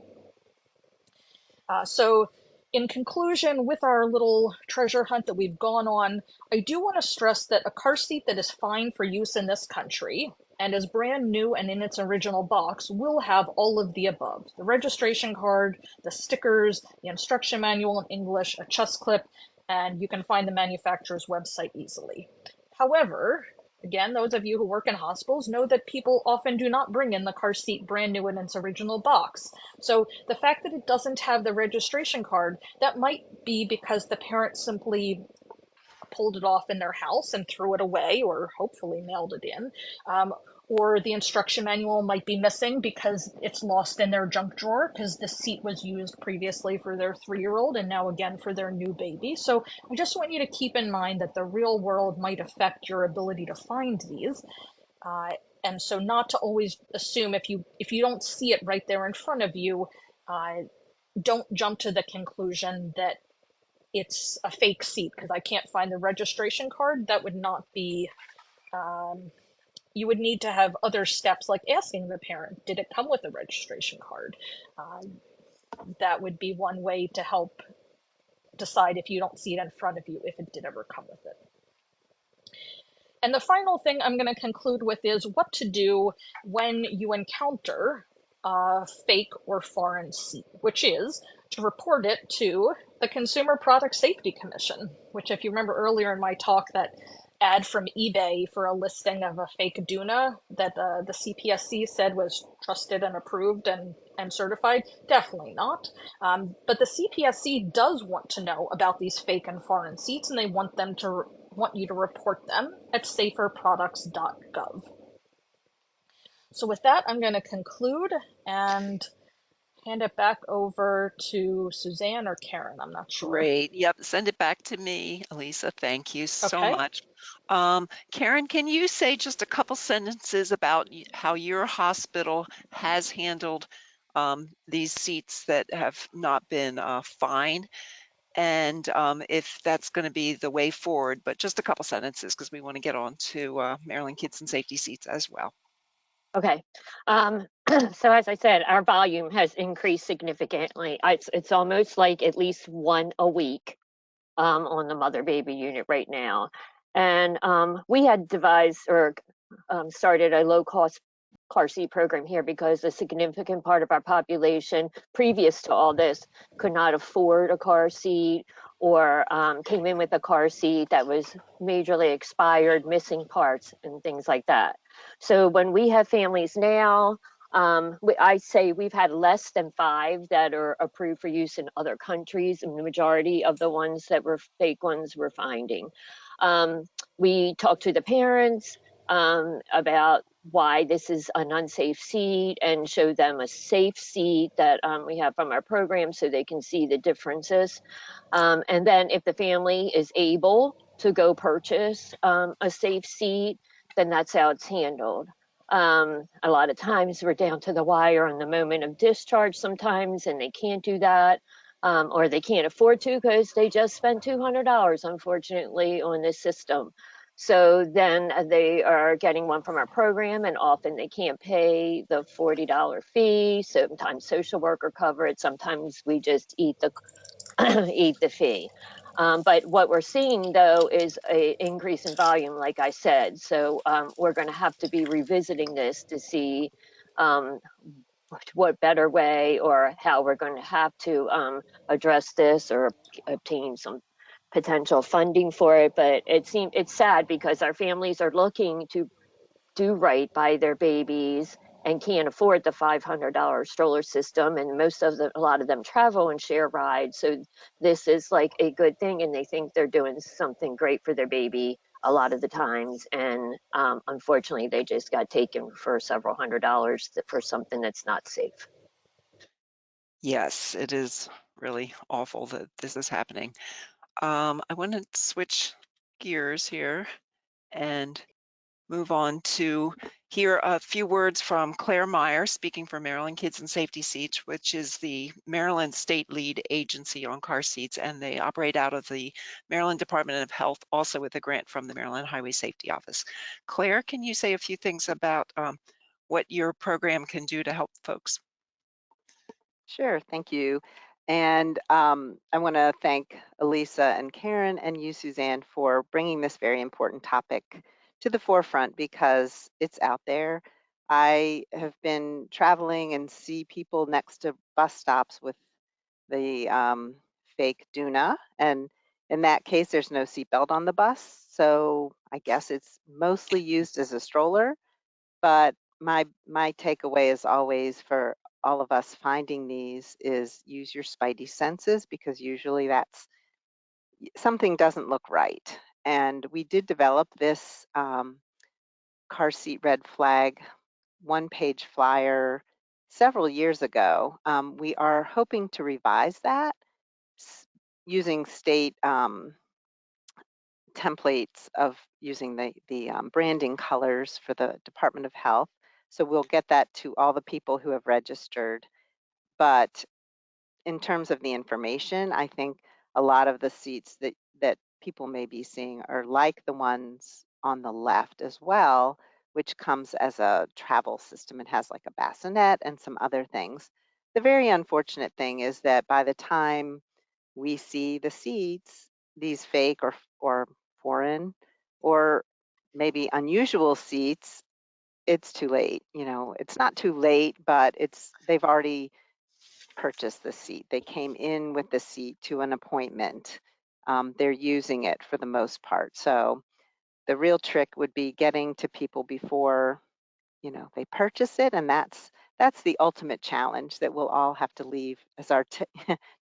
So in conclusion, with our little treasure hunt that we've gone on, I do want to stress that a car seat that is fine for use in this country and is brand new and in its original box will have all of the above: the registration card, the stickers, the instruction manual in English, a chest clip, and you can find the manufacturer's website easily. However, again, those of you who work in hospitals know that people often do not bring in the car seat brand new in its original box. So the fact that it doesn't have the registration card, that might be because the parent simply pulled it off in their house and threw it away, or hopefully mailed it in. Or the instruction manual might be missing because it's lost in their junk drawer because the seat was used previously for their 3-year-old and now again for their new baby. So I just want you to keep in mind that the real world might affect your ability to find these. And so not to always assume if you don't see it right there in front of you, don't jump to the conclusion that it's a fake seat because I can't find the registration card. That would not be, you would need to have other steps like asking the parent, did it come with a registration card? That would be one way to help decide if you don't see it in front of you, if it did ever come with it. And the final thing I'm going to conclude with is what to do when you encounter a fake or foreign seat, which is to report it to the Consumer Product Safety Commission, which, if you remember earlier in my talk, that ad from eBay for a listing of a fake Duna that the CPSC said was trusted and approved and certified, definitely not. But the CPSC does want to know about these fake and foreign seats, and they want you to report them at saferproducts.gov. So with that, I'm going to conclude and hand it back over to Suzanne or Karen. I'm not sure. Great. Yep. Send it back to me, Alisa. Thank you so Okay. much. Karen, can you say just a couple sentences about how your hospital has handled these seats that have not been fine, and if that's going to be the way forward, but just a couple sentences because we want to get on to Maryland Kids and Safety Seats as well. Okay. So as I said, our volume has increased significantly. It's almost like at least one a week on the mother baby unit right now. And we had devised or started a low cost car seat program here because a significant part of our population previous to all this could not afford a car seat or came in with a car seat that was majorly expired, missing parts and things like that. So when we have families now, I say we've had less than 5 that are approved for use in other countries, and the majority of the ones that were fake ones we're finding. We talk to the parents about why this is an unsafe seat and show them a safe seat that we have from our program so they can see the differences. And then if the family is able to go purchase a safe seat, then that's how it's handled. A lot of times we're down to the wire on the moment of discharge sometimes, and they can't do that, or they can't afford to because they just spent $200, unfortunately, on this system. So then they are getting one from our program, and often they can't pay the $40 fee. Sometimes social worker cover it. Sometimes we just eat the eat the fee. But what we're seeing though is an increase in volume, like I said. So we're going to have to be revisiting this to see um, what better way or how we're going to have to address this or obtain some potential funding for it. But it's sad because our families are looking to do right by their babies and can't afford the $500 stroller system, and a lot of them travel and share rides, so this is like a good thing, and they think they're doing something great for their baby a lot of the times, and unfortunately they just got taken for several $100s for something that's not safe. Yes, it is really awful that this is happening. I want to switch gears here and move on to hear a few words from Claire Meyer, speaking for Maryland Kids and Safety Seats, which is the Maryland state lead agency on car seats, and they operate out of the Maryland Department of Health, also with a grant from the Maryland Highway Safety Office. Claire, can you say a few things about what your program can do to help folks? Sure, thank you. And I want to thank Alisa and Karen and you, Suzanne, for bringing this very important topic to the forefront because it's out there. I have been traveling and see people next to bus stops with the fake Duna, and in that case, there's no seatbelt on the bus, so I guess it's mostly used as a stroller. But my takeaway is always for all of us finding these is use your spidey senses because usually that's something doesn't look right. And we did develop this car seat red flag one-page flyer several years ago. We are hoping to revise that using state templates of using the branding colors for the Department of Health. So we'll get that to all the people who have registered. But in terms of the information, I think a lot of the seats that people may be seeing are like the ones on the left as well, which comes as a travel system. It has like a bassinet and some other things. The very unfortunate thing is that by the time we see the seats, these fake or foreign or maybe unusual seats, it's too late. You know, it's not too late, but they've already purchased the seat. They came in with the seat to an appointment. They're using it for the most part. So the real trick would be getting to people before, you know, they purchase it, and that's the ultimate challenge that we'll all have to leave as our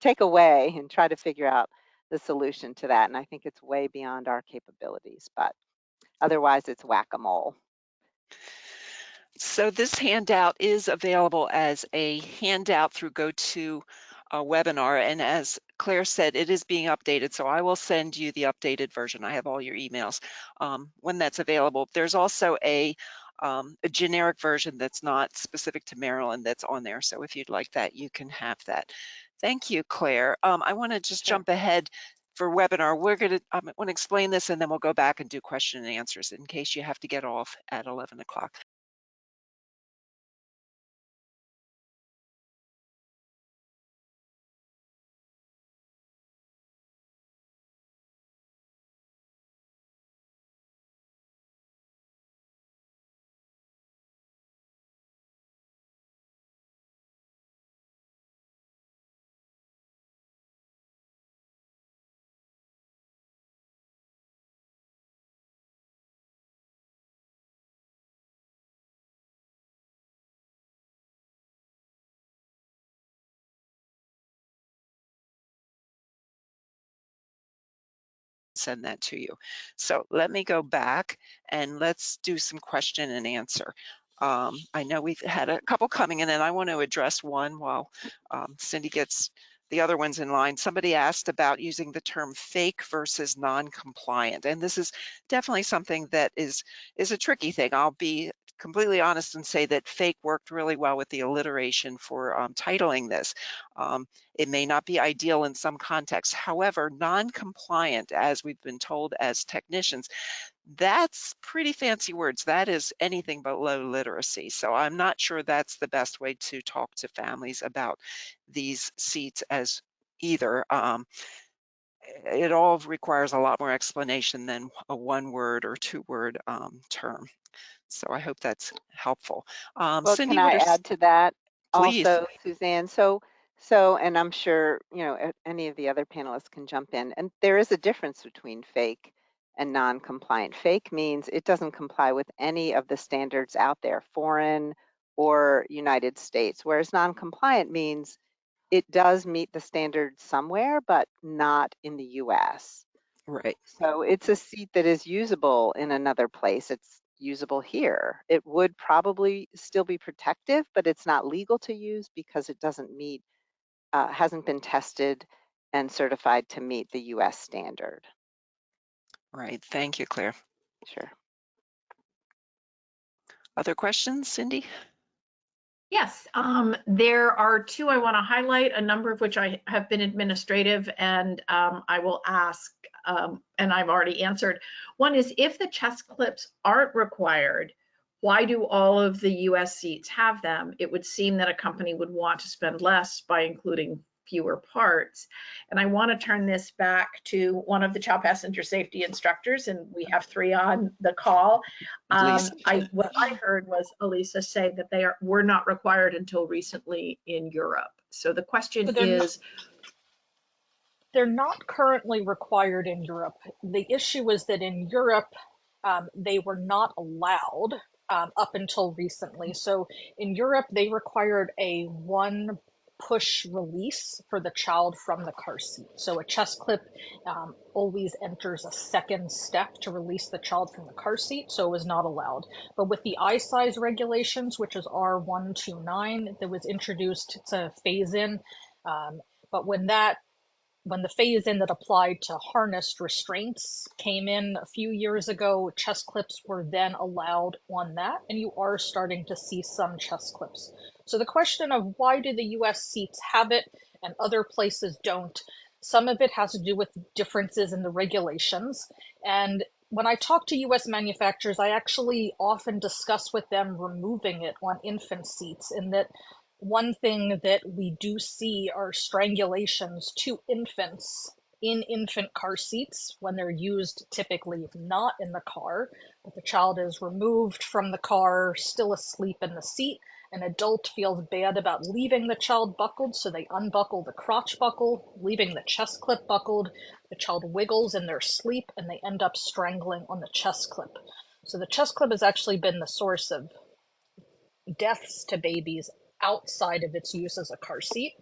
takeaway and try to figure out the solution to that. And I think it's way beyond our capabilities, but otherwise it's whack-a-mole. So this handout is available as a handout through GoToWebinar, and as Claire said, it is being updated, so I will send you the updated version. I have all your emails when that's available. There's also a generic version that's not specific to Maryland that's on there, so if you'd like that, you can have that. Thank you, Claire. I want to just jump ahead for webinar. I want to explain this, and then we'll go back and do question and answers in case you have to get off at 11 o'clock. Send that to you. So let me go back and let's do some question and answer. I know we've had a couple coming in, and I want to address one while Cindy gets the other ones in line. Somebody asked about using the term fake versus non-compliant, and this is definitely something that is a tricky thing. I'll be completely honest and say that fake worked really well with the alliteration for titling this. It may not be ideal in some contexts. However, non-compliant, as we've been told as technicians, that's pretty fancy words. That is anything but low literacy. So I'm not sure that's the best way to talk to families about these seats as either. It all requires a lot more explanation than a one-word or two-word term. So I hope that's helpful. Well, can Cindy, I add to that please. also, Suzanne? And I'm sure, any of the other panelists can jump in. And there is a difference between fake and non-compliant. Fake means it doesn't comply with any of the standards out there, foreign or United States, whereas non-compliant means it does meet the standards somewhere, but not in the US. Right. So it's a seat that is usable in another place. It's usable here. It would probably still be protective, but it's not legal to use because it doesn't meet, hasn't been tested and certified to meet the US standard. Right. Thank you, Claire. Sure. Other questions, Cindy? Yes, there are two I want to highlight, a number of which I have been administrative, and I will ask, and I've already answered. One is, if the chest clips aren't required, why do all of the US seats have them? It would seem that a company would want to spend less by including fewer parts. And I want to turn this back to one of the child passenger safety instructors, and we have 3 on the call. Please. What I heard was Alisa say that were not required until recently in Europe. So the question So is, they're not currently required in Europe. The issue is that in Europe, they were not allowed up until recently. So in Europe, they required a one push release for the child from the car seat. So a chest clip always enters a second step to release the child from the car seat, so it was not allowed. But with the eye size regulations, which is R129, that was introduced to phase in, but when the phase-in that applied to harnessed restraints came in a few years ago, chest clips were then allowed on that, and you are starting to see some chest clips. So the question of why do the US seats have it and other places don't, some of it has to do with differences in the regulations. And when I talk to US manufacturers, I actually often discuss with them removing it on infant seats, in that one thing that we do see are strangulations to infants in infant car seats when they're used typically not in the car, but the child is removed from the car, still asleep in the seat. An adult feels bad about leaving the child buckled, so they unbuckle the crotch buckle, leaving the chest clip buckled. The child wiggles in their sleep and they end up strangling on the chest clip. So the chest clip has actually been the source of deaths to babies outside of its use as a car seat.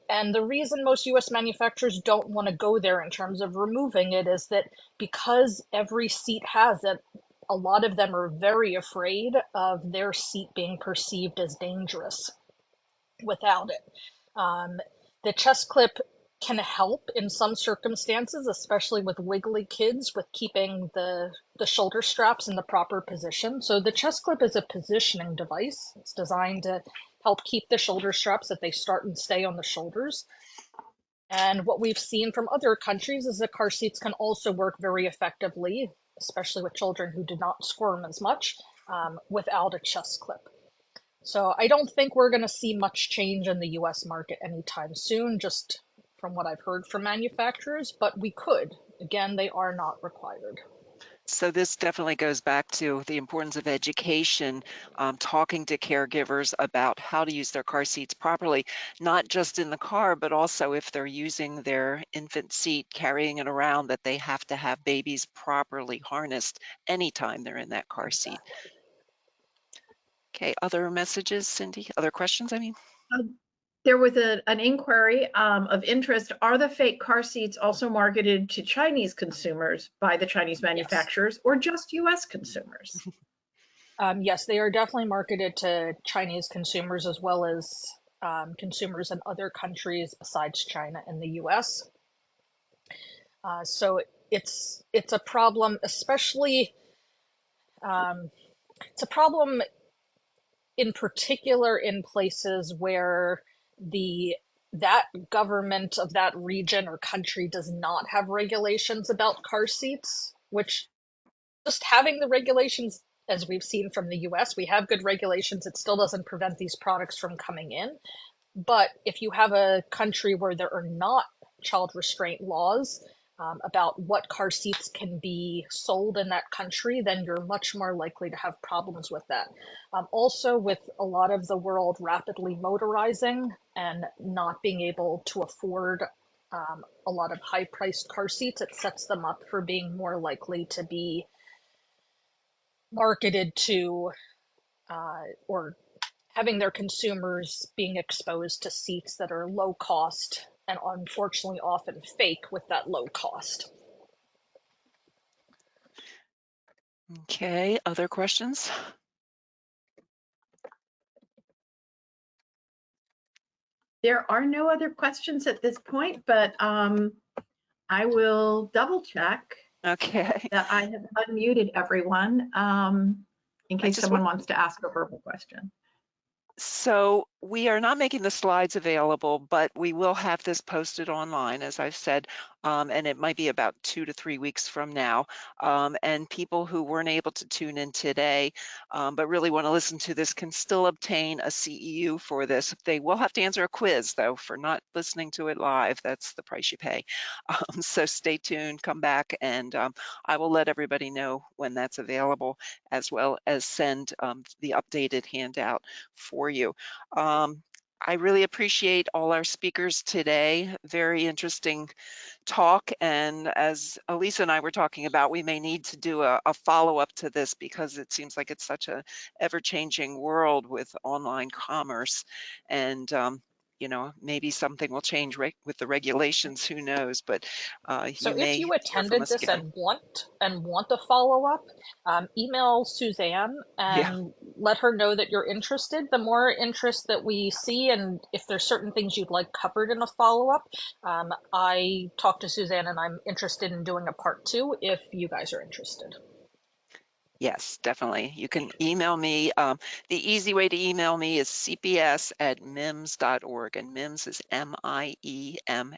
And the reason most US manufacturers don't want to go there in terms of removing it is that because every seat has it, a lot of them are very afraid of their seat being perceived as dangerous without it. The chest clip can help in some circumstances, especially with wiggly kids, with keeping the shoulder straps in the proper position. So the chest clip is a positioning device. It's designed to help keep the shoulder straps, that they start and stay on the shoulders. And what we've seen from other countries is that car seats can also work very effectively, especially with children who do not squirm as much, without a chest clip. So I don't think we're going to see much change in the US market anytime soon, just from what I've heard from manufacturers, but we could. Again, they are not required. So this definitely goes back to the importance of education, talking to caregivers about how to use their car seats properly, not just in the car, but also if they're using their infant seat, carrying it around, that they have to have babies properly harnessed anytime they're in that car seat. Okay, other messages, Cindy? Other questions, I mean? there was an inquiry of interest. Are the fake car seats also marketed to Chinese consumers by the Chinese manufacturers, or just US consumers? Yes, they are definitely marketed to Chinese consumers, as well as consumers in other countries besides China and the US. So it's a problem, especially It's a problem in particular in places where that government of that region or country does not have regulations about car seats, which just having the regulations, as we've seen from the US, we have good regulations. It still doesn't prevent these products from coming in. But if you have a country where there are not child restraint laws about what car seats can be sold in that country, then you're much more likely to have problems with that. Also, with a lot of the world rapidly motorizing and not being able to afford a lot of high-priced car seats, it sets them up for being more likely to be marketed to or having their consumers being exposed to seats that are low cost and unfortunately often fake with that low cost. Okay, other questions? There are no other questions at this point, but I will double check Okay. that I have unmuted everyone in case someone wants to ask a verbal question. So we are not making the slides available, but we will have this posted online, as I've said, and it might be about 2 to 3 weeks from now. And people who weren't able to tune in today, but really want to listen to this, can still obtain a CEU for this. They will have to answer a quiz, though, for not listening to it live. That's the price you pay. So stay tuned, come back, and I will let everybody know when that's available, as well as send the updated handout for you. I really appreciate all our speakers today. Very interesting talk. And as Alisa and I were talking about, we may need to do a follow-up to this because it seems like it's such a ever-changing world with online commerce. And you know, maybe something will change with the regulations, who knows, but So you if may you hear from attended us this again. and want to follow up, email Suzanne Yeah. and let her know that you're interested. The more interest that we see, and if there's certain things you'd like covered in a follow up, I talked to Suzanne and I'm interested in doing a part 2 if you guys are interested. Yes, definitely. You can email me. The easy way to email me is cps@mims.org, and MIMS is MIEMSS.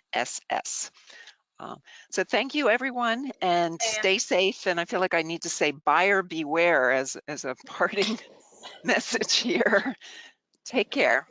So thank you, everyone, and stay safe. And I feel like I need to say buyer beware as a parting message here. Take care.